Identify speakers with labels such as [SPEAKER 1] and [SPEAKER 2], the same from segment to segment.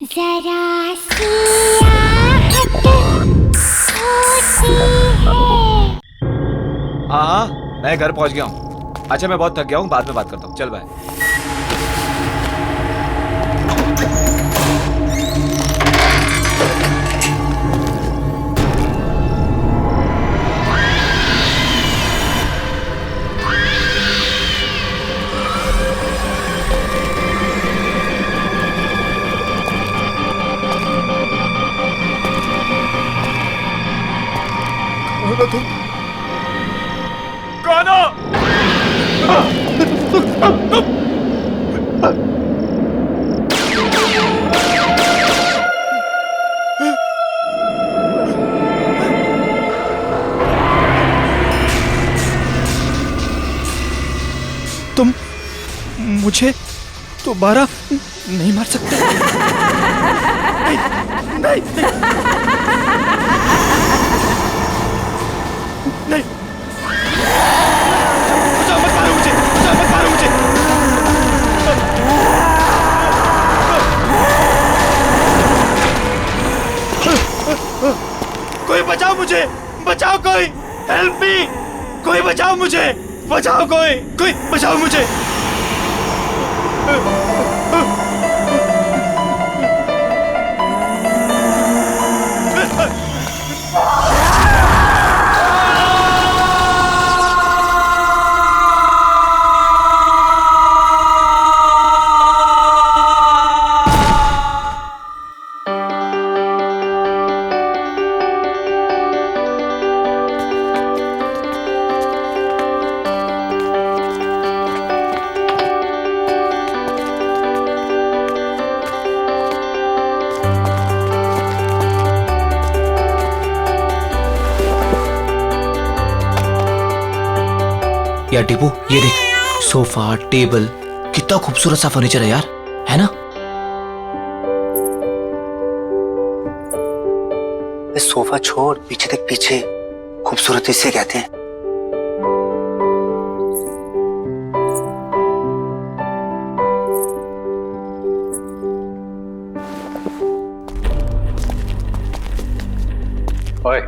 [SPEAKER 1] जरा सी आहट होती है।
[SPEAKER 2] हाँ हाँ, मैं घर पहुंच गया हूँ। अच्छा मैं बहुत थक गया हूँ, बाद में बात करता हूँ। चल बाय। गाना
[SPEAKER 3] तुम मुझे दोबारा नहीं मार सकते। नहीं, नहीं, नहीं, नहीं। बचाओ, मत मारो मुझे, बचाओ, मत मारो मुझे। कोई बचाओ मुझे, बचाओ कोई, हेल्प मी, कोई बचाओ मुझे, बचाओ कोई बचाओ मुझे।
[SPEAKER 4] यार टीपू, ये देख, सोफा, टेबल, कितना खूबसूरत सा फर्नीचर है यार, है ना?
[SPEAKER 5] सोफा छोड़, पीछे देख, पीछे खूबसूरती से कहते हैं।
[SPEAKER 6] ओए,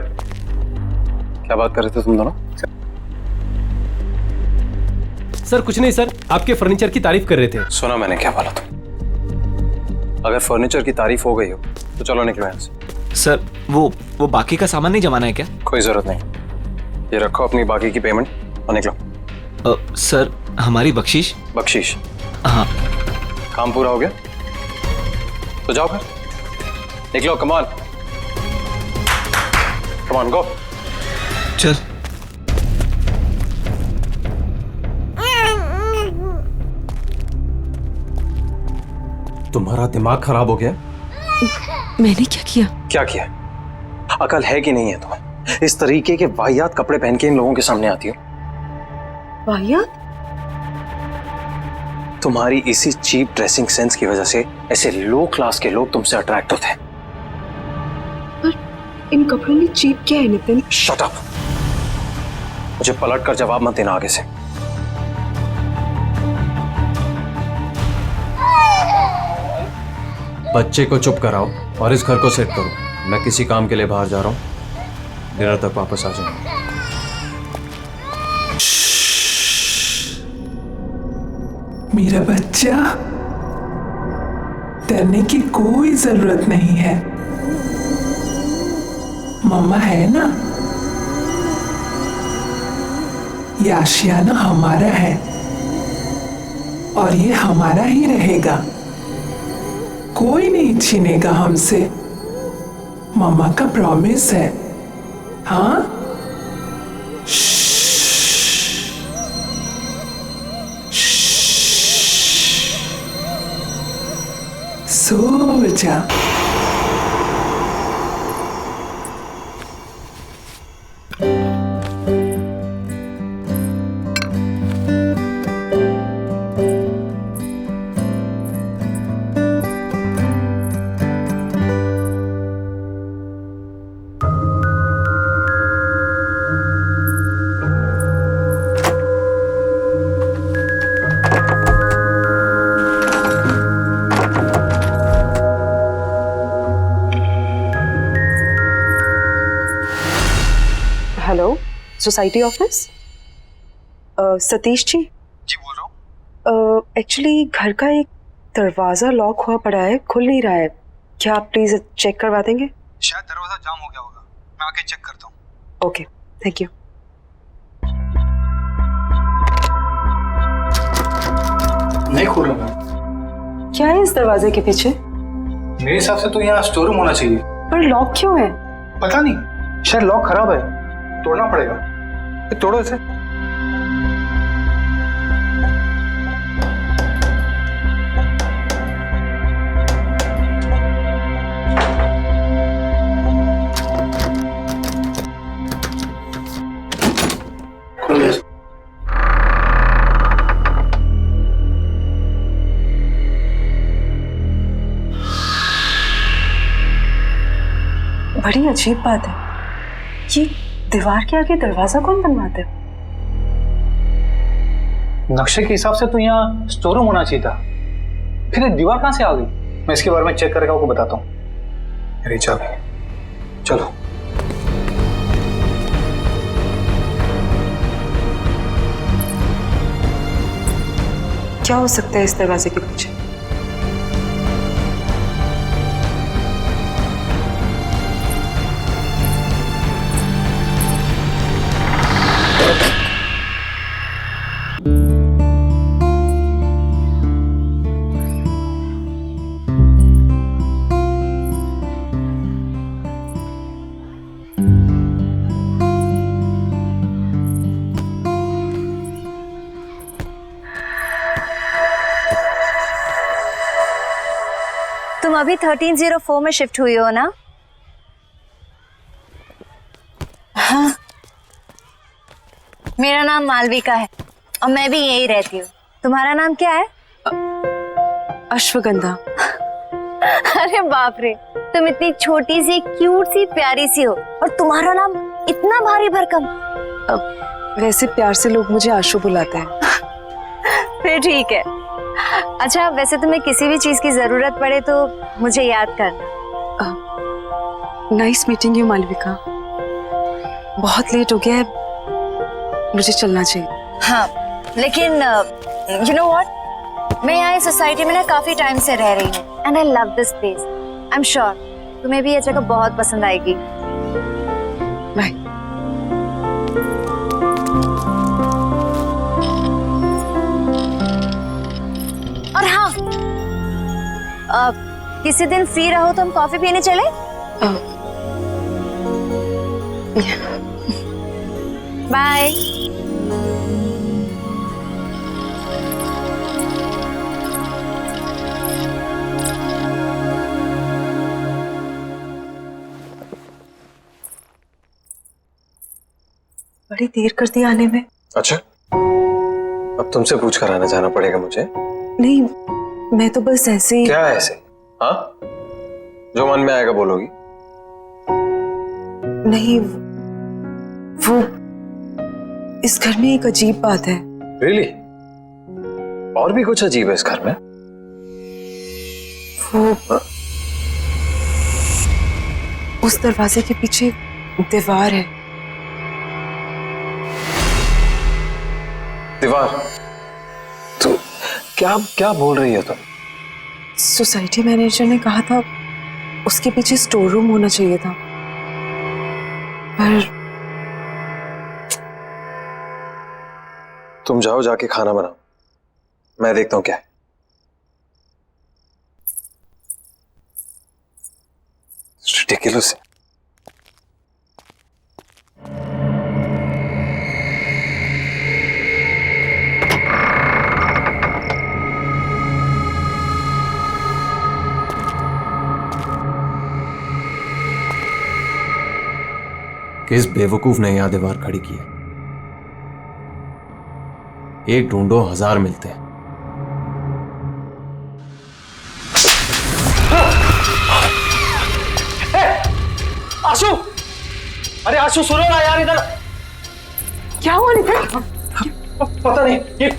[SPEAKER 6] क्या बात कर रहे थे तुम दोनों?
[SPEAKER 7] सर कुछ नहीं सर, आपके फर्नीचर की तारीफ कर रहे थे।
[SPEAKER 6] सुना मैंने क्या बोला तुम? अगर फर्नीचर की तारीफ हो गई हो तो चलो निकलो यहाँ से।
[SPEAKER 2] सर वो बाकी का सामान नहीं जमाना है क्या?
[SPEAKER 6] कोई जरूरत नहीं, ये रखो अपनी बाकी की पेमेंट और निकलो।
[SPEAKER 2] सर हमारी बख्शीश?
[SPEAKER 6] बख्शीश?
[SPEAKER 2] हाँ।
[SPEAKER 6] काम पूरा हो गया तो जाओ फिर, निकलो। कमान कमान, गो।
[SPEAKER 2] चल।
[SPEAKER 6] तुम्हारा दिमाग खराब हो गया?
[SPEAKER 8] मैंने क्या किया?
[SPEAKER 6] क्या किया? अकल है कि नहीं है तुम्हें? इस तरीके के वाहियात कपड़े पहन के इन लोगों के सामने आती हो।
[SPEAKER 8] वाहियात?
[SPEAKER 6] तुम्हारी इसी चीप ड्रेसिंग सेंस की वजह से ऐसे लो क्लास के लोग तुमसे अट्रैक्ट होते हैं।
[SPEAKER 8] पर इन कपड़ों में चीप क्या है नितिन?
[SPEAKER 6] शट अप, मुझे पलट कर जवाब मत देना आगे से। बच्चे को चुप कराओ और इस घर को सेट करो। मैं किसी काम के लिए बाहर जा रहा हूँ, डिनर तक वापस आ जाऊंगा।
[SPEAKER 9] मेरा बच्चा, डरने की कोई जरूरत नहीं है, मम्मा है ना। ये आशियाना हमारा है और ये हमारा ही रहेगा, कोई नहीं छीनेगा हमसे, मम्मा का प्रॉमिस है। हाँ, सो जा।
[SPEAKER 8] Society office? सतीश जी
[SPEAKER 5] बोल रहा हूँ।
[SPEAKER 8] एक्चुअली घर का एक दरवाजा लॉक हुआ पड़ा है, खुल नहीं रहा है। क्या आप प्लीज चेक करवा देंगे?
[SPEAKER 5] शायद दरवाजा जाम हो गया होगा, मैं आके चेक करता हूँ।
[SPEAKER 8] Okay, thank you.
[SPEAKER 5] नहीं खुल रहा मैम।
[SPEAKER 8] क्या है इस दरवाजे के पीछे?
[SPEAKER 5] मेरे हिसाब से तो यहाँ स्टोर रूम होना चाहिए।
[SPEAKER 8] पर लॉक क्यों है?
[SPEAKER 5] पता नहीं, शायद लॉक खराब है, तोड़ना पड़ेगा। तोड़ो इसे।
[SPEAKER 8] बड़ी अजीब बात है, ये दीवार के आगे दरवाजा कौन बनवाता है?
[SPEAKER 5] नक्शे के हिसाब से तो यहाँ स्टोर रूम होना चाहिए था, फिर ये दीवार कहाँ से आ गई? मैं इसके बारे में चेक करके आपको बताता हूँ। मेरी चाबी, चलो।
[SPEAKER 8] क्या हो सकता है इस दरवाजे के पीछे?
[SPEAKER 1] तुम अभी 1304 में शिफ्ट हुई हो ना? हाँ। मेरा नाम मालविका है और मैं भी यही रहती हूँ। तुम्हारा नाम क्या है?
[SPEAKER 8] अश्वगंधा।
[SPEAKER 1] अरे बाप रे, तुम इतनी छोटी सी, क्यूट सी, प्यारी सी हो और तुम्हारा नाम इतना भारी भरकम।
[SPEAKER 8] वैसे प्यार से लोग मुझे आशु बुलाते हैं।
[SPEAKER 1] फिर ठीक है। अच्छा, वैसे तुम्हें किसी भी चीज की जरूरत पड़े तो मुझे याद करना।
[SPEAKER 8] Nice meeting you Malvika. बहुत लेट हो गया है, मुझे चलना चाहिए।
[SPEAKER 1] हाँ, लेकिन यू नो व्हाट, मैं यहाँ इस सोसाइटी में ना काफी टाइम से रह रही हूँ and I love this place. I am sure तुम्हें भी ये जगह बहुत पसंद आएगी।
[SPEAKER 8] बाय।
[SPEAKER 1] और हाँ, किसी दिन फ्री रहो तो हम कॉफी पीने चले? बाय।
[SPEAKER 8] बड़ी देर कर दी आने में।
[SPEAKER 6] अच्छा, अब तुमसे पूछ कर आना जाना पड़ेगा मुझे?
[SPEAKER 8] नहीं, मैं तो बस ऐसे ही।
[SPEAKER 6] क्या ऐसे? हाँ, जो मन में आएगा बोलोगी?
[SPEAKER 8] नहीं, वो इस घर में एक अजीब बात है।
[SPEAKER 6] Really? और भी कुछ अजीब है इस घर में?
[SPEAKER 8] वो उस दरवाजे के पीछे दीवार है।
[SPEAKER 6] दीवार? तो क्या क्या बोल रही हो तुम?
[SPEAKER 8] सोसाइटी मैनेजर ने कहा था उसके पीछे स्टोर रूम होना चाहिए था, पर
[SPEAKER 6] तुम जाओ, जाके खाना बनाओ, मैं देखता हूँ क्या है। Ridiculous. किस बेवकूफ ने यहां दीवार खड़ी की है? एक ढूंढो, 1000 मिलते हैं।
[SPEAKER 5] आशु, अरे आशु सुनो ना यार, इधर
[SPEAKER 8] क्या हुआ नितिन?
[SPEAKER 5] पता नहीं, ये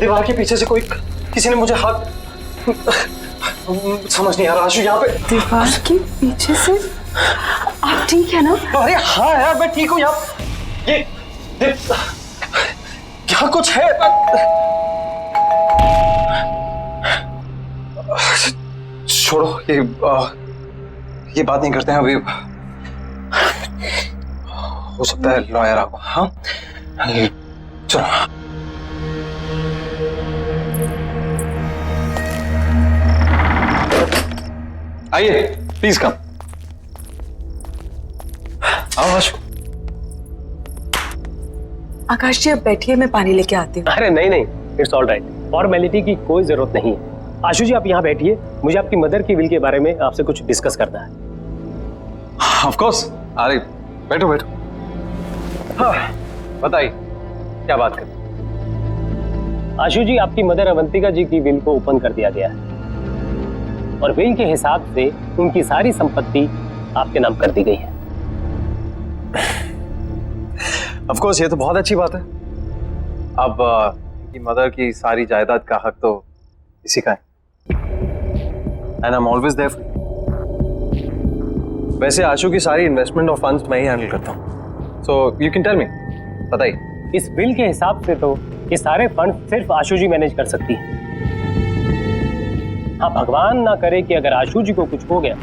[SPEAKER 5] दीवार के पीछे से कोई, किसी ने मुझे हाथ, समझ नहीं आ रहा आशु। यहाँ पे
[SPEAKER 8] दीवार के पीछे से आप ठीक है ना?
[SPEAKER 3] अरे हाँ यार मैं ठीक हूँ यार। ये क्या कुछ है? छोड़ो ये बात नहीं करते हैं अभी। हो सकता है लॉयर आपको। हाँ चलो। आइए प्लीज कम। आओ आशु।
[SPEAKER 8] आकाश जी, अब बैठिए, मैं पानी लेके आती हूँ।
[SPEAKER 7] अरे नहीं नहीं, इट्स ऑल राइट, फॉर्मेलिटी की कोई जरूरत नहीं है। आशु जी आप यहाँ बैठिए, मुझे आपकी मदर की विल के बारे में आपसे कुछ डिस्कस करना है।
[SPEAKER 3] Of course. अरे बैठो बैठो। हाँ बताइए क्या बात कर।
[SPEAKER 7] आशु जी, आपकी मदर अवंतिका जी की विल को ओपन कर दिया गया है और विल के हिसाब से उनकी सारी संपत्ति आपके नाम कर दी गई है।
[SPEAKER 3] ऑफ कोर्स ये तो बहुत अच्छी बात है। अब की मदर की सारी जायदाद का हक तो इसी का है। And I am always there for you. वैसे आशु की सारी इन्वेस्टमेंट और फंड्स मैं ही हैंडल करता हूँ। So you can tell me, बताइए।
[SPEAKER 7] इस बिल के हिसाब से तो ये सारे फंड सिर्फ आशु जी मैनेज कर सकती है। हाँ, भगवान ना करे कि अगर आशु जी को कुछ हो गया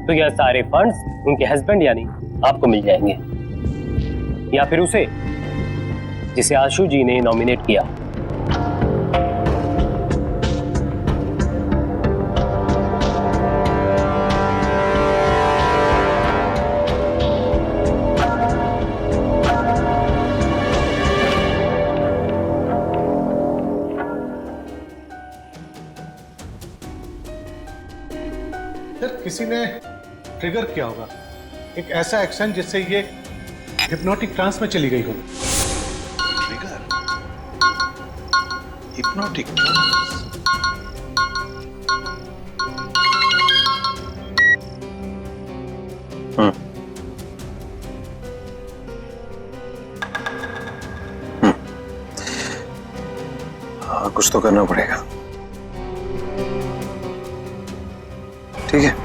[SPEAKER 7] तो यह सारे फंड्स उनके हस्बैंड यानी आपको मिल जाएंगे, या फिर उसे जिसे आशु जी ने नॉमिनेट किया।
[SPEAKER 10] किसी ने ट्रिगर किया होगा एक ऐसा एक्शन जिससे ये हिप्नोटिक ट्रांस में चली गई हो।
[SPEAKER 11] Trigger, hypnotic trance.
[SPEAKER 3] हाँ कुछ तो करना पड़ेगा। ठीक है,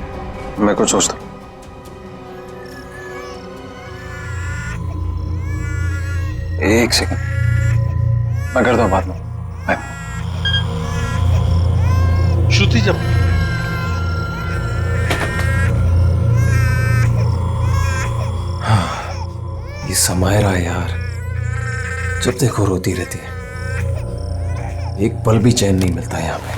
[SPEAKER 3] मैं कुछ सोचता हूँ। एक सेकंड, मैं करता हूँ बाद में। बाय।
[SPEAKER 11] श्रुति जब
[SPEAKER 6] ये समायरा यार, जब देखो रोती रहती है, एक पल भी चैन नहीं मिलता यहाँ पे।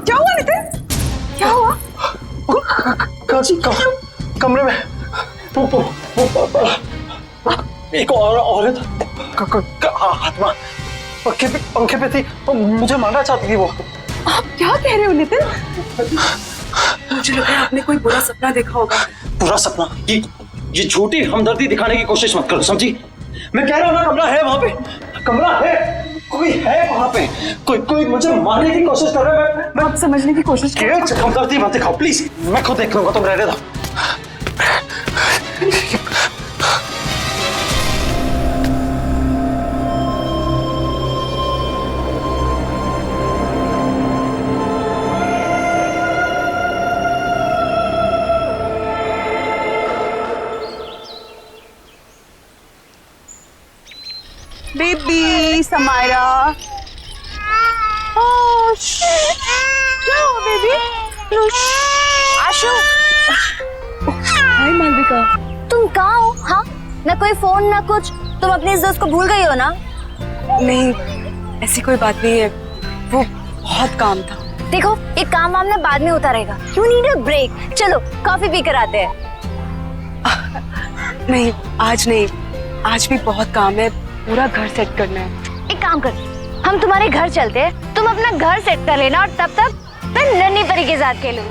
[SPEAKER 8] क्या हुआ नितिन? क्या हुआ?
[SPEAKER 3] कमरे में एक औरत आत्मा पंखे पे थी, मुझे मारना चाहती थी वो।
[SPEAKER 8] आप क्या कह रहे हो नितिन? मुझे लग रहा है आपने कोई बुरा सपना देखा होगा।
[SPEAKER 3] बुरा सपना? ये झूठी हमदर्दी दिखाने की कोशिश मत करो, समझी? मैं कह रहा हूँ ना, कमरा है वहां पे, कमरा है। कोई है वहां पे, कोई मुझे मारने की कोशिश कर रहा है। मैं
[SPEAKER 8] आप समझने की कोशिश करो।
[SPEAKER 3] हमदर्दी मत दिखाओ प्लीज, मैं खुद देख लूंगा, तुम रहने दो।
[SPEAKER 8] बेबी समायरा, बेबी
[SPEAKER 1] आशु,
[SPEAKER 8] हाय मालविका।
[SPEAKER 1] तुम कहाँ हो? हाँ, ना कोई फोन ना कुछ। तुम अपनी इस दोस्त को भूल गई हो ना?
[SPEAKER 8] नहीं, ऐसी कोई बात नहीं है, वो बहुत काम था।
[SPEAKER 1] देखो, ये काम वाम ना बाद में होता रहेगा। You need a break. चलो कॉफी पी कर आते हैं।
[SPEAKER 8] नहीं, आज नहीं, आज भी बहुत काम है, पूरा घर सेट करना है।
[SPEAKER 1] एक काम कर, हम तुम्हारे घर चलते हैं, तुम अपना घर सेट कर लेना और तब तक मैं नन्ही परी के साथ खेलूं।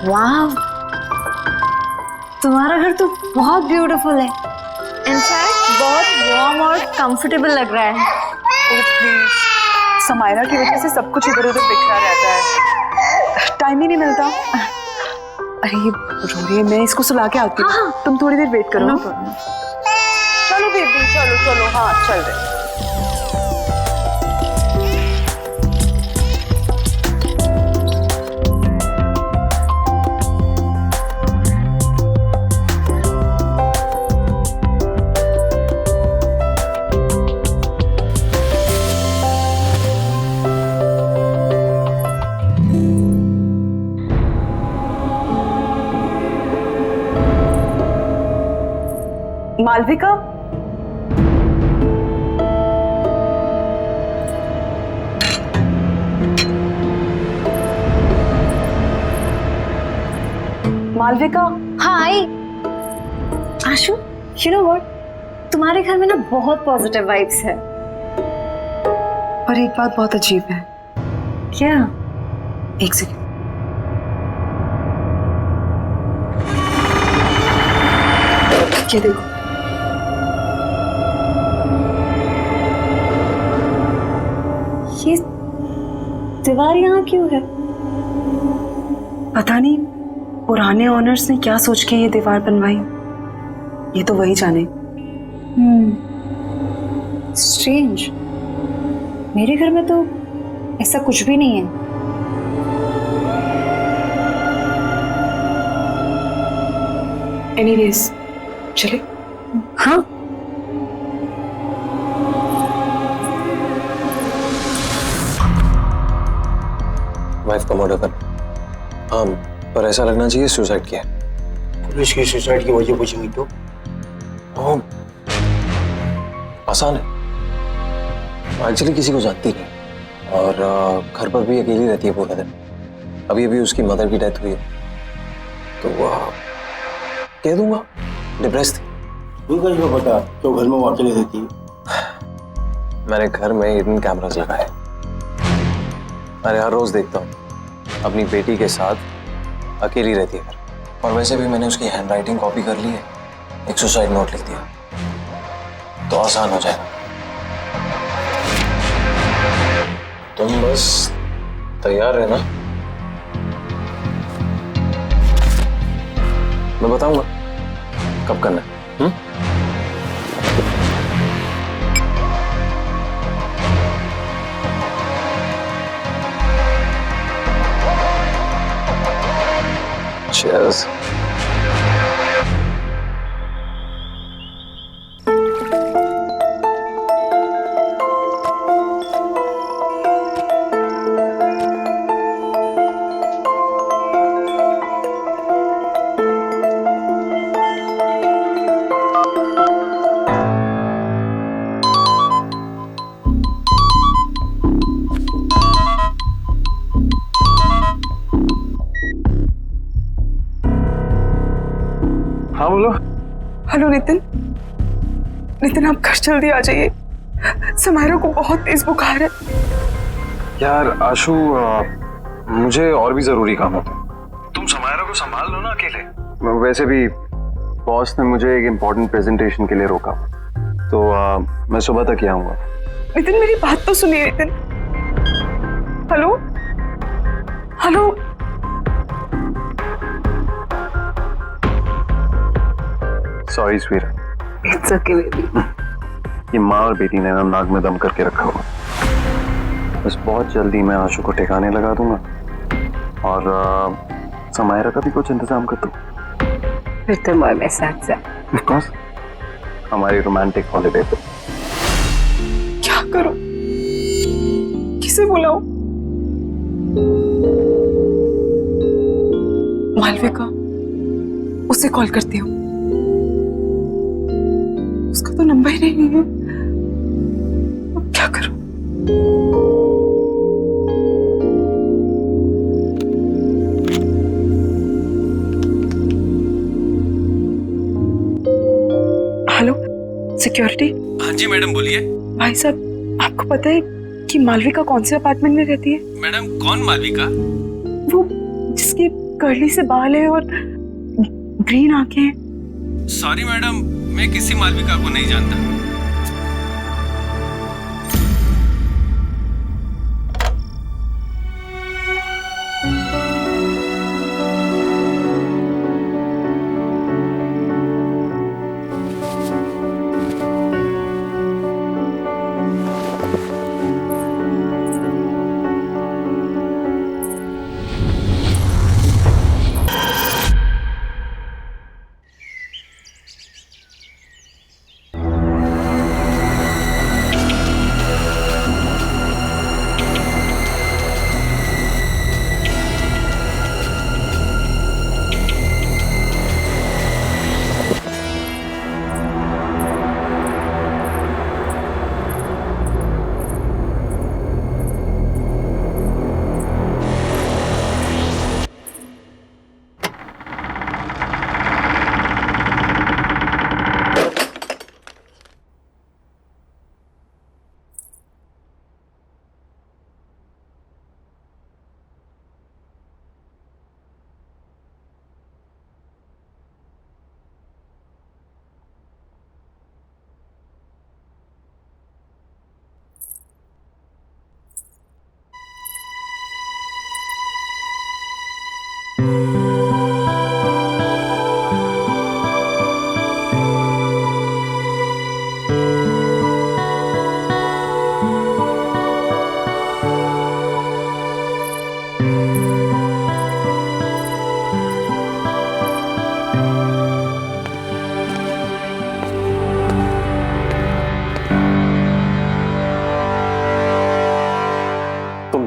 [SPEAKER 1] वाह, तुम्हारा घर तो बहुत ब्यूटीफुल है। इनफैक्ट बहुत वार्म और कंफर्टेबल लग रहा है।
[SPEAKER 8] ओह प्लीज, समायरा की वजह से सब कुछ इधर उधर बिखरा रहता है, टाइम ही नहीं मिलता। अरे ये रो रही है, मैं इसको सुला के आती हूँ।
[SPEAKER 1] हाँ।
[SPEAKER 8] तुम थोड़ी देर वेट करो। चलो बेबी, चलो चलो, हाँ चल रहे। मालविका, मालविका।
[SPEAKER 1] हाँ आई। आशु, यू नो व्हाट, तुम्हारे घर में ना बहुत पॉजिटिव वाइब्स है।
[SPEAKER 8] पर एक बात बहुत अजीब है।
[SPEAKER 1] क्या?
[SPEAKER 8] एक सेकंड। ये देखो,
[SPEAKER 1] ये दीवार यहाँ क्यों है?
[SPEAKER 8] पता नहीं पुराने ओनर्स ने क्या सोच के ये दीवार बनवाई, ये तो वही जाने।
[SPEAKER 1] स्ट्रेंज, मेरे घर में तो ऐसा कुछ भी नहीं है।
[SPEAKER 8] एनीवेज, चले।
[SPEAKER 1] हाँ,
[SPEAKER 3] वाइफ का मर्डर कर। हाँ, पर ऐसा लगना चाहिए सुसाइड किया।
[SPEAKER 12] पुलिस की सुसाइड की वजह पूछेंगी तो?
[SPEAKER 3] आसान है, एक्चुअली किसी को जानती नहीं और घर पर भी अकेली रहती है पूरा दिन। अभी अभी उसकी मदर की डेथ हुई है, तो कह दूंगा डिप्रेस थी।
[SPEAKER 12] तुमको क्यों पता तो घर में वो अकेले रहती है?
[SPEAKER 3] मैंने घर में हिडन कैमरास लगाए, अरे हर रोज देखता हूँ अपनी बेटी के साथ अकेली रहती है घर। और वैसे भी मैंने उसकी हैंडराइटिंग कॉपी कर ली है, एक सुसाइड नोट लिख दिया तो आसान हो जाएगा। तुम बस तैयार रहना, मैं बताऊंगा कब करना है। Cheers. हाँ बोलो।
[SPEAKER 8] हेलो नितिन, नितिन आप घर जल्दी आ जाइए, समायरा को बहुत तेज बुखार है।
[SPEAKER 3] यार आशु, मुझे और भी जरूरी काम होता है, तुम को संभाल लो ना अकेले। वैसे भी बॉस ने मुझे एक इम्पोर्टेंट प्रेजेंटेशन के लिए रोका, तो मैं सुबह तक ही आऊंगा।
[SPEAKER 8] नितिन मेरी बात तो सुनिए Nitin. Hello hello.
[SPEAKER 3] Sorry sweet.
[SPEAKER 8] It's okay baby.
[SPEAKER 3] ये माँ और बेटी ने ना नाक में दम करके रखा हुआ। बस बहुत जल्दी मैं आशु को ठिकाने लगा दूंगा और समायरा का भी कुछ इंतजाम कर दूं।
[SPEAKER 8] फिर तुम और मैं साथ साथ।
[SPEAKER 3] Of course, हमारी रोमांटिक हॉलिडे पे।
[SPEAKER 8] क्या करूं? किसे बुलाऊं? मालविका, उसे कॉल करती हूँ। उसका तो नंबर ही नहीं है। अब क्या करूं? Hello security.
[SPEAKER 6] हाँ जी मैडम बोलिए।
[SPEAKER 8] भाई साहब, आपको पता है कि मालविका कौन से अपार्टमेंट में रहती है?
[SPEAKER 6] मैडम कौन मालविका?
[SPEAKER 8] वो जिसकी कर्ली से बाल है और ग्रीन आंखें हैं।
[SPEAKER 6] सॉरी मैडम, मैं किसी मालविका को नहीं जानता।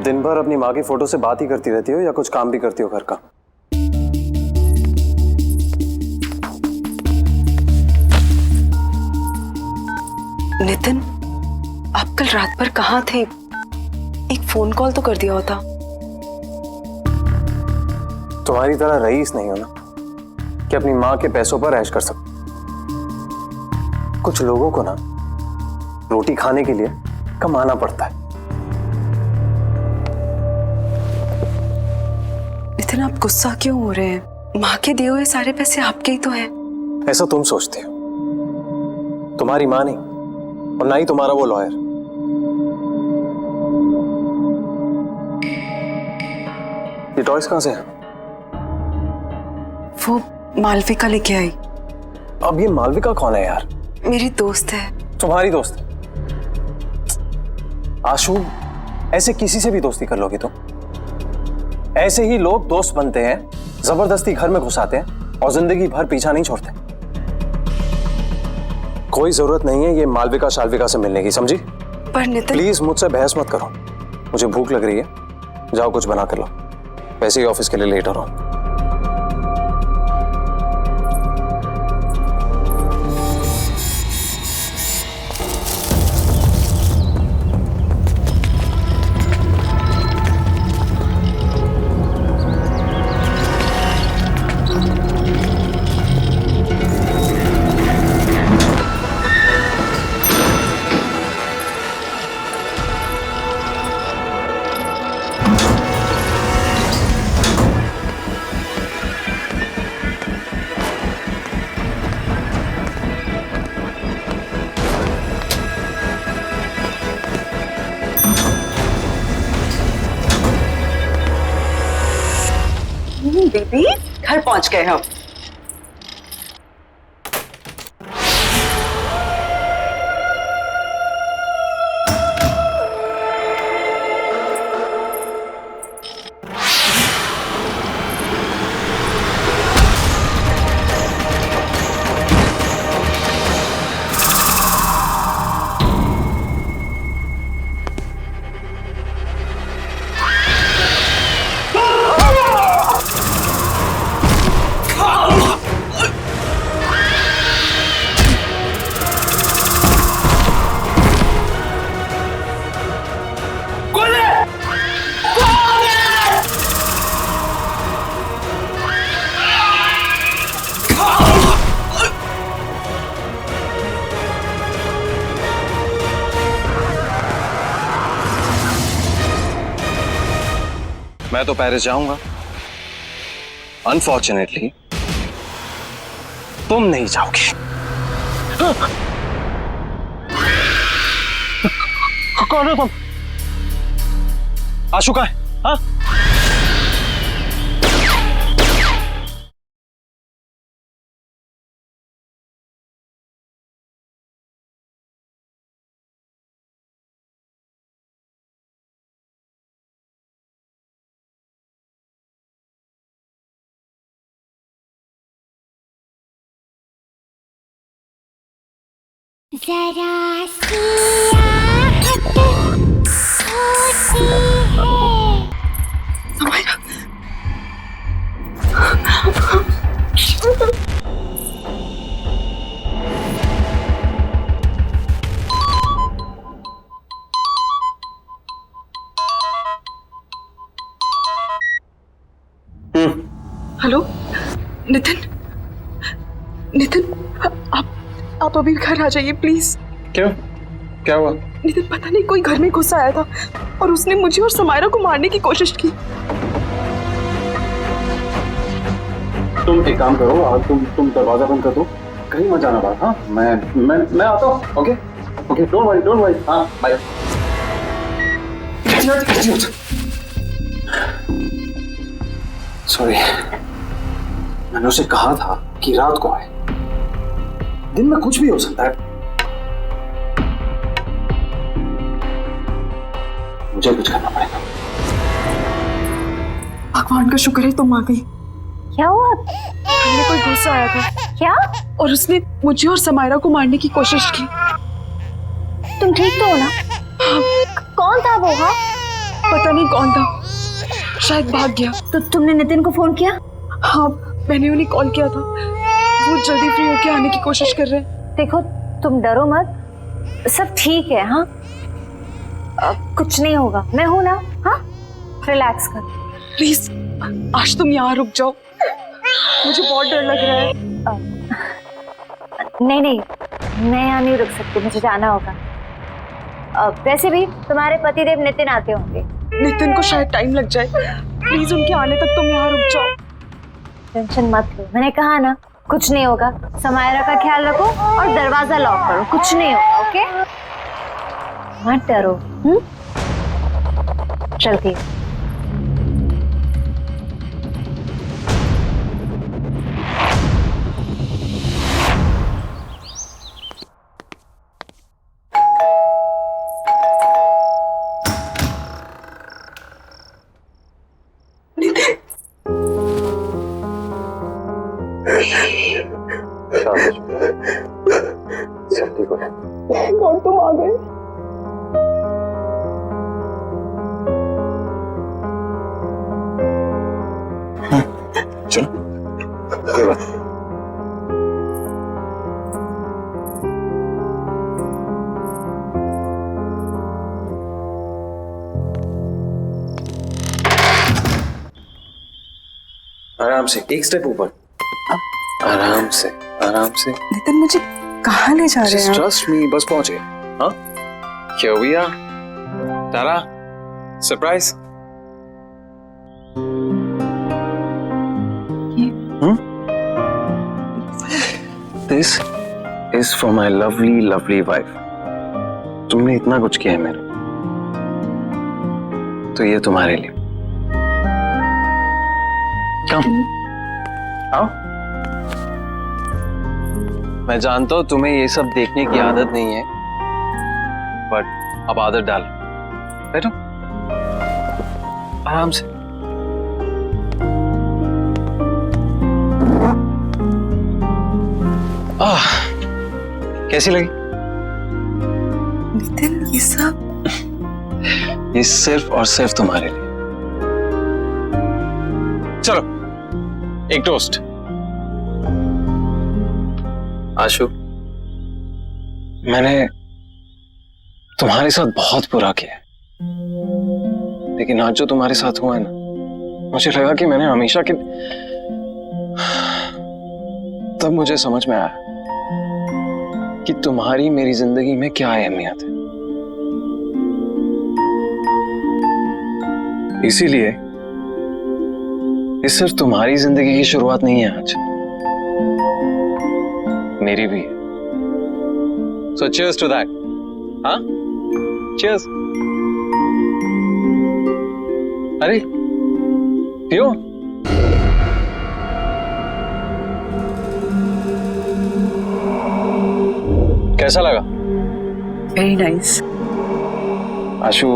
[SPEAKER 3] दिन भर अपनी माँ की फोटो से बात ही करती रहती हो या कुछ काम भी करती हो घर का?
[SPEAKER 8] नितिन, आप कल रात भर कहाँ थे? एक फोन कॉल तो कर दिया होता।
[SPEAKER 3] तुम्हारी तरह रईस नहीं हो ना कि अपनी माँ के पैसों पर ऐश कर सको। कुछ लोगों को ना रोटी खाने के लिए कमाना पड़ता है।
[SPEAKER 8] नितिन, आप गुस्सा क्यों हो रहे हैं? माँ के दिए हुए सारे पैसे आपके ही तो हैं।
[SPEAKER 3] ऐसा तुम सोचते हो, तुम्हारी माँ नहीं और ना ही तुम्हारा वो लॉयर। ये टॉयज कहां से है?
[SPEAKER 8] वो मालविका लेके आई।
[SPEAKER 3] अब ये मालविका कौन है यार?
[SPEAKER 8] मेरी दोस्त है।
[SPEAKER 3] तुम्हारी दोस्त? आशु, ऐसे किसी से भी दोस्ती कर लोगे तुम? ऐसे ही लोग दोस्त बनते हैं, जबरदस्ती घर में घुसाते हैं और जिंदगी भर पीछा नहीं छोड़ते। कोई जरूरत नहीं है ये मालविका शालविका से मिलने की, समझी?
[SPEAKER 8] पर नितिन,
[SPEAKER 3] प्लीज मुझसे बहस मत करो। मुझे भूख लग रही है, जाओ कुछ बना कर लो। वैसे ही ऑफिस के लिए लेट हो रहा हूं।
[SPEAKER 8] बेबी, घर पहुंच गए हम।
[SPEAKER 3] मैं तो पेरिस जाऊंगा। अनफॉर्चुनेटली तुम नहीं जाओगे। कौन हो तुम? आशु कहाँ है? हाँ?
[SPEAKER 13] जरा सी आहट होती है।
[SPEAKER 8] समायरा, हेलो नितिन, नितिन आप अभी घर आ जाइए प्लीज।
[SPEAKER 3] क्यों? क्या हुआ?
[SPEAKER 8] नितिन पता नहीं कोई घर में घुस आया था और उसने मुझे और समायरा को मारने की कोशिश की।
[SPEAKER 3] तुम एक काम करो, आज तुम दरवाजा बंद कर दो, कहीं मत जाना बात। हाँ, मैं आता हूँ। Okay okay, don't worry. हाँ बाय। सॉरी, मैंने उसे कहा था कि रात को आए। दिन में कुछ भी हो सकता है। मुझे कुछ करना पड़ेगा।
[SPEAKER 8] भगवान का शुक्र है तुम आ गई।
[SPEAKER 1] क्या हुआ?
[SPEAKER 8] हमने कोई घुस आया था।
[SPEAKER 1] क्या?
[SPEAKER 8] और उसने मुझे और समायरा को मारने की कोशिश की।
[SPEAKER 1] तुम ठीक तो हो ना? कौन था वो? हाँ,
[SPEAKER 8] पता नहीं कौन था, शायद भाग गया।
[SPEAKER 1] तो तुमने नितिन को फोन किया?
[SPEAKER 8] हाँ, मैंने उन्हें कॉल किया था। वो जल्दी फ्री होके आने की कोशिश कर रहे हैं।
[SPEAKER 1] देखो तुम डरो मत, सब ठीक है। हाँ, कुछ नहीं होगा, मैं हूं ना। हाँ, रिलैक्स कर।
[SPEAKER 8] प्लीज आज तुम यहाँ रुक जाओ, मुझे बहुत डर लग रहा है।
[SPEAKER 1] नहीं, मैं यहाँ नहीं रुक सकती, मुझे जाना होगा। वैसे भी तुम्हारे पतिदेव नितिन आते होंगे।
[SPEAKER 8] नितिन को शायद टाइम लग जाए, प्लीज उनके आने तक तुम यहाँ रुक जाओ।
[SPEAKER 1] टेंशन मत लो, मैंने कहा ना कुछ नहीं होगा। समायरा का ख्याल रखो और दरवाजा लॉक करो, कुछ नहीं होगा। ओके, मत डरो। चलती हूँ।
[SPEAKER 8] कौन तुम आ गए?
[SPEAKER 3] चलो, कोई बात। आराम से, एक स्टेप ऊपर। आराम से, आराम से।
[SPEAKER 8] नितिन मुझे कहाँ ले जा रहे हैं?
[SPEAKER 3] ट्रस्ट मी, बस पहुंचे। हाँ, क्या भैया? तारा, surprise. This is for my lovely, lovely wife. तुमने इतना कुछ किया है मेरे, तो ये तुम्हारे लिए। कम आओ। मैं जानता हूं तुम्हें ये सब देखने की आदत नहीं है, बट अब आदत डाल। बैठो आराम से। कैसी लगी?
[SPEAKER 8] नितिन, ये सब
[SPEAKER 3] ये सिर्फ और सिर्फ तुम्हारे लिए। चलो एक टोस्ट। आशु, मैंने तुम्हारे साथ बहुत बुरा किया है, लेकिन आज जो तुम्हारे साथ हुआ है ना, मुझे लगा कि मैंने हमेशा के तब मुझे समझ में आया कि तुम्हारी मेरी जिंदगी में क्या अहमियत है। इसीलिए ये सिर्फ तुम्हारी जिंदगी की शुरुआत नहीं है आज, मेरी भी है। सो cheers to that. हाँ? Cheers. अरे पियो। कैसा लगा?
[SPEAKER 8] Very nice.
[SPEAKER 3] Ashu,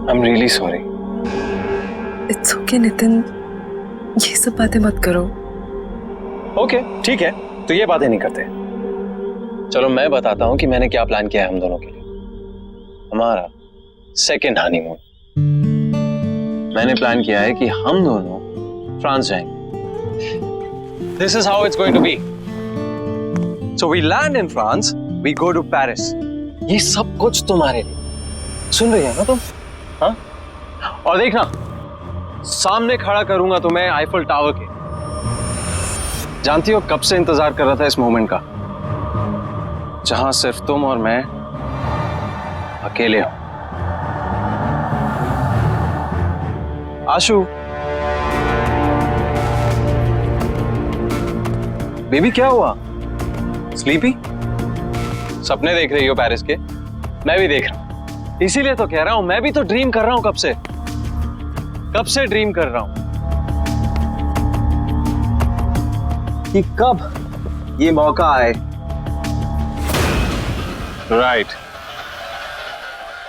[SPEAKER 3] I am really sorry.
[SPEAKER 8] It's okay Nitin, ये सब बातें मत करो।
[SPEAKER 3] ओके ठीक है, तो ये बातें नहीं करते। चलो मैं बताता हूं कि मैंने क्या प्लान किया है हम दोनों के लिए। हमारा सेकेंड हनीमून। मैंने प्लान किया है कि हम दोनों फ्रांस जाएंगे। This is how it's going to be. So we land in France, we go to Paris. ये सब कुछ तुम्हारे लिए। सुन रही है ना तुम? हाँ? और देखना, सामने खड़ा करूंगा तुम्हें आईफल टावर के। जानती हो कब से इंतजार कर रहा था इस मोमेंट का, जहां सिर्फ तुम और मैं अकेले हो। आशु, बेबी क्या हुआ? स्लीपी? सपने देख रही हो पेरिस के? मैं भी देख रहा हूं, इसीलिए तो कह रहा हूं, मैं भी तो ड्रीम कर रहा हूं। कब से ड्रीम कर रहा हूं कि कब ये मौका आए। राइट,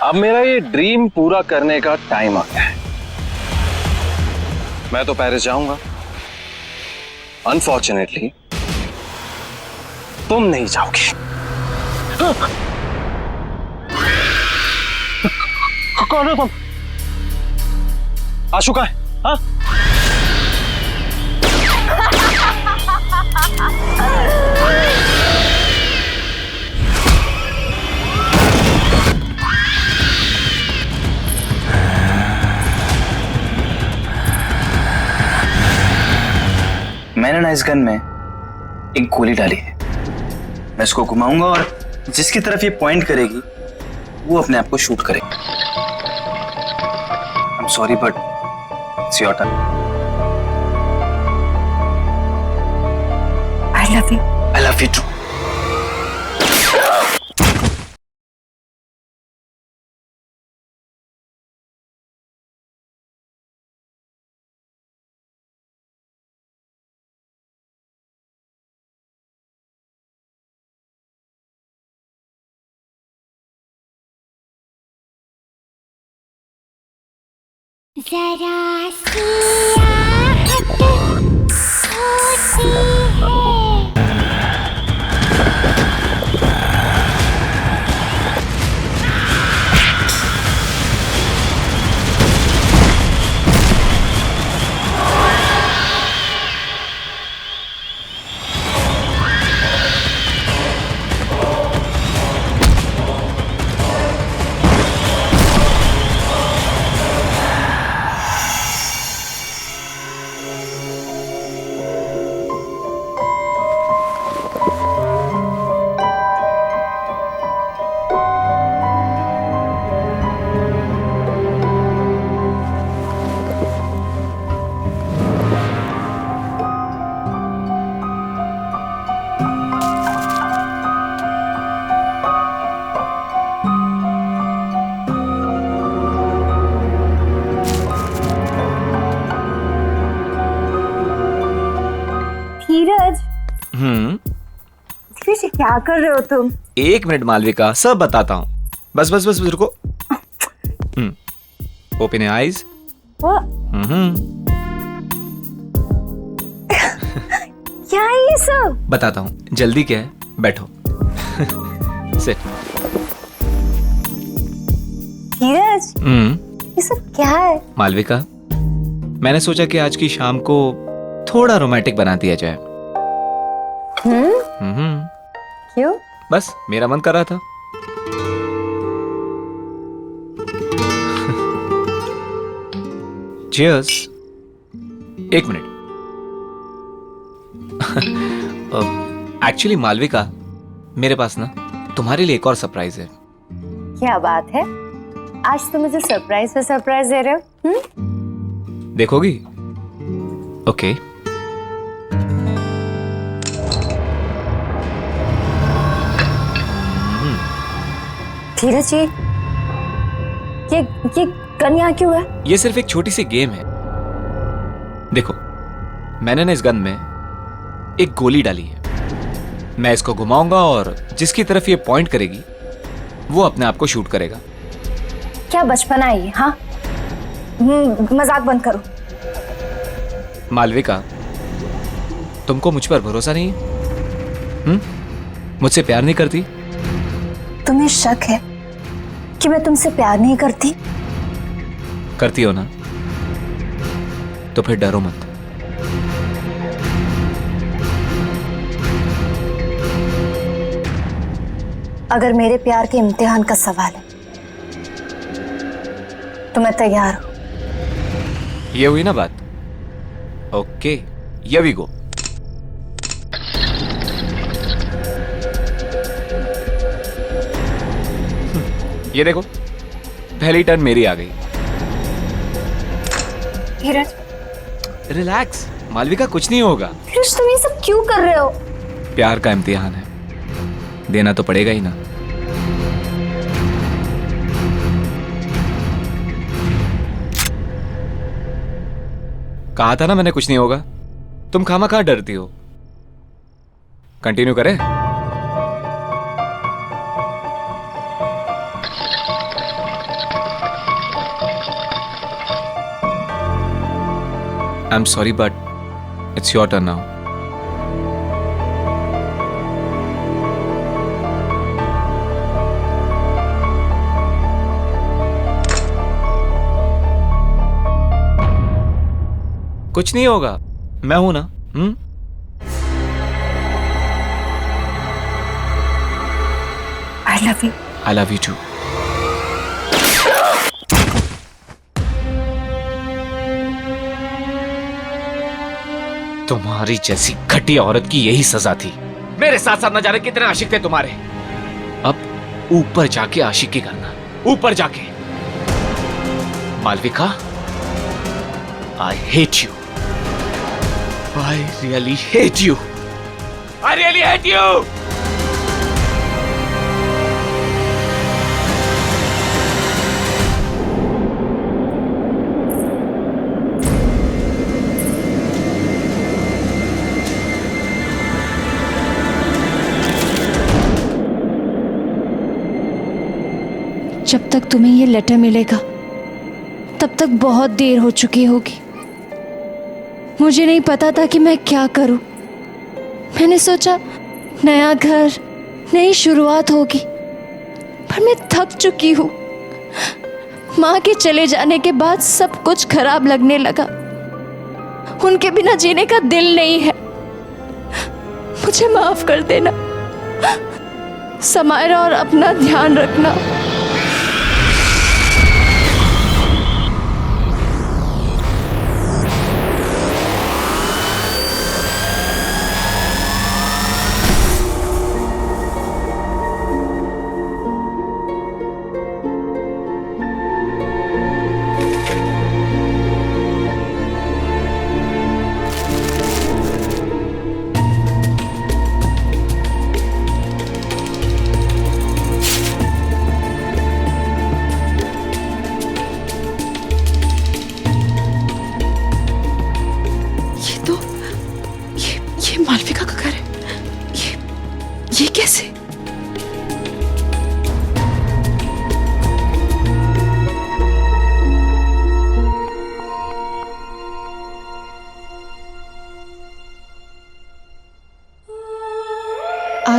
[SPEAKER 3] अब मेरा ये ड्रीम पूरा करने का टाइम आ गया है। मैं तो पेरिस जाऊंगा, अनफॉर्चुनेटली तुम नहीं जाओगे। कौन हो तुम? आशु का है? हाँ?
[SPEAKER 14] मैंने ना इस गन में एक गोली डाली है। मैं इसको घुमाऊंगा और जिसकी तरफ ये पॉइंट करेगी वो अपने आप को शूट करेगा। I am sorry but it's your turn.
[SPEAKER 8] I love you.
[SPEAKER 14] I love you too.
[SPEAKER 13] जरा सी आहट होती है।
[SPEAKER 1] क्या कर रहे हो तुम?
[SPEAKER 2] 1 मिनट मालविका, सब बताता हूँ। बस बस बस बस रुको। Open your eyes.
[SPEAKER 1] क्या है ये सब?
[SPEAKER 2] बताता हूँ, जल्दी क्या है, बैठो। सिट।
[SPEAKER 1] धीरज, ये सब क्या है?
[SPEAKER 2] मालविका, मैंने सोचा कि आज की शाम को थोड़ा रोमांटिक बना दिया जाए।
[SPEAKER 1] क्यों?
[SPEAKER 2] बस मेरा मन कर रहा था। चीयर्स। 1 मिनट। एक्चुअली मालविका, मेरे पास ना तुम्हारे लिए एक और सरप्राइज है।
[SPEAKER 1] क्या बात है? आज तुम मुझे सरप्राइज पे सरप्राइज दे रहे हो?
[SPEAKER 2] देखोगी? ओके।
[SPEAKER 1] धीरज जी, ये गन यहाँ क्यों है?
[SPEAKER 2] ये सिर्फ एक छोटी सी गेम है। देखो, मैंने ना इस गन में एक गोली डाली है। मैं इसको घुमाऊंगा और जिसकी तरफ ये पॉइंट करेगी वो अपने आप को शूट करेगा।
[SPEAKER 1] क्या बचपना है ये? हाँ, मजाक बंद करो।
[SPEAKER 2] मालविका, तुमको मुझ पर भरोसा नहीं है? मुझसे प्यार नहीं करती?
[SPEAKER 1] तुम्हें शक है कि मैं तुमसे प्यार नहीं करती?
[SPEAKER 2] करती हो ना? तो फिर डरो मत।
[SPEAKER 1] अगर मेरे प्यार के इम्तिहान का सवाल है तो मैं तैयार हूं।
[SPEAKER 2] ये हुई ना बात? Okay, here we go. ये देखो, पहली टर्न मेरी आ गई।
[SPEAKER 1] धीरज,
[SPEAKER 2] रिलैक्स मालविका, कुछ नहीं होगा।
[SPEAKER 1] धीरज, तुम ये सब क्यों कर रहे हो?
[SPEAKER 2] प्यार का इम्तिहान है, देना तो पड़ेगा ही ना। कहा था ना मैंने कुछ नहीं होगा। तुम खामा डरती हो। कंटिन्यू करें? I'm sorry, but it's your turn now. कुछ नहीं होगा, मैं हूं ना।
[SPEAKER 1] I love you.
[SPEAKER 2] I love you too. तुम्हारी जैसी घटिया औरत की यही सजा थी। मेरे साथ साथ न जाने कितने आशिक थे तुम्हारे। अब ऊपर जाके आशिकी करना, ऊपर जाके। Malvika, I hate you. I really hate you. I really hate you.
[SPEAKER 1] जब तक तुम्हें ये लेटर मिलेगा तब तक बहुत देर हो चुकी होगी। मुझे नहीं पता था कि मैं क्या करूं। मैंने सोचा नया घर, नई शुरुआत होगी, पर मैं थक चुकी हूं। माँ के चले जाने के बाद सब कुछ खराब लगने लगा। उनके बिना जीने का दिल नहीं है। मुझे माफ कर देना समायरा, और अपना ध्यान रखना।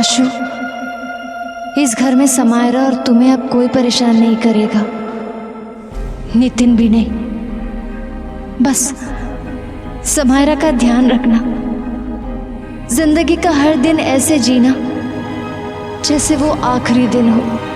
[SPEAKER 1] आशु, इस घर में समायरा और तुम्हें अब कोई परेशान नहीं करेगा, नितिन भी नहीं। बस समायरा का ध्यान रखना, जिंदगी का हर दिन ऐसे जीना जैसे वो आखिरी दिन हो।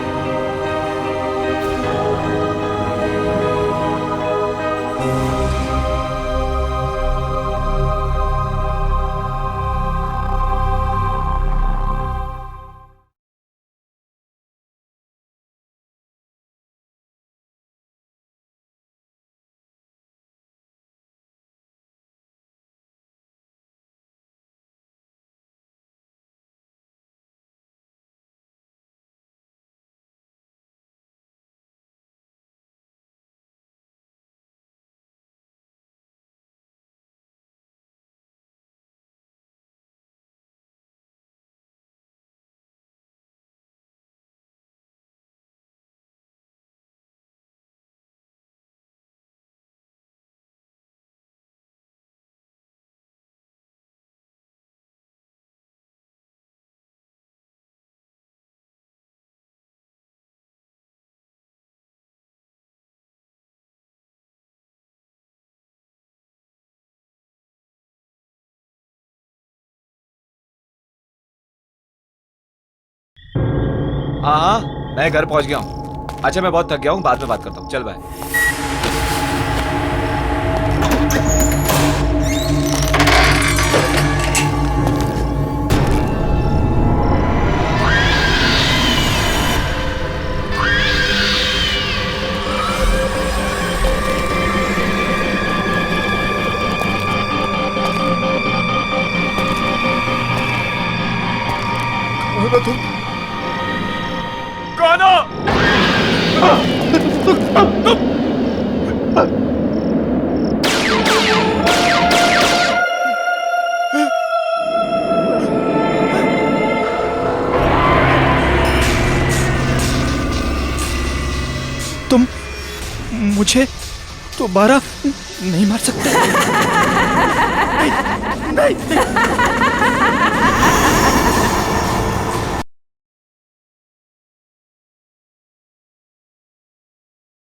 [SPEAKER 2] हाँ हाँ, मैं घर पहुंच गया हूँ। अच्छा मैं बहुत थक गया हूँ, बाद में बात करता हूँ। चल बाय।
[SPEAKER 4] तुम मुझे दोबारा नहीं मार सकते। नहीं, नहीं, नहीं।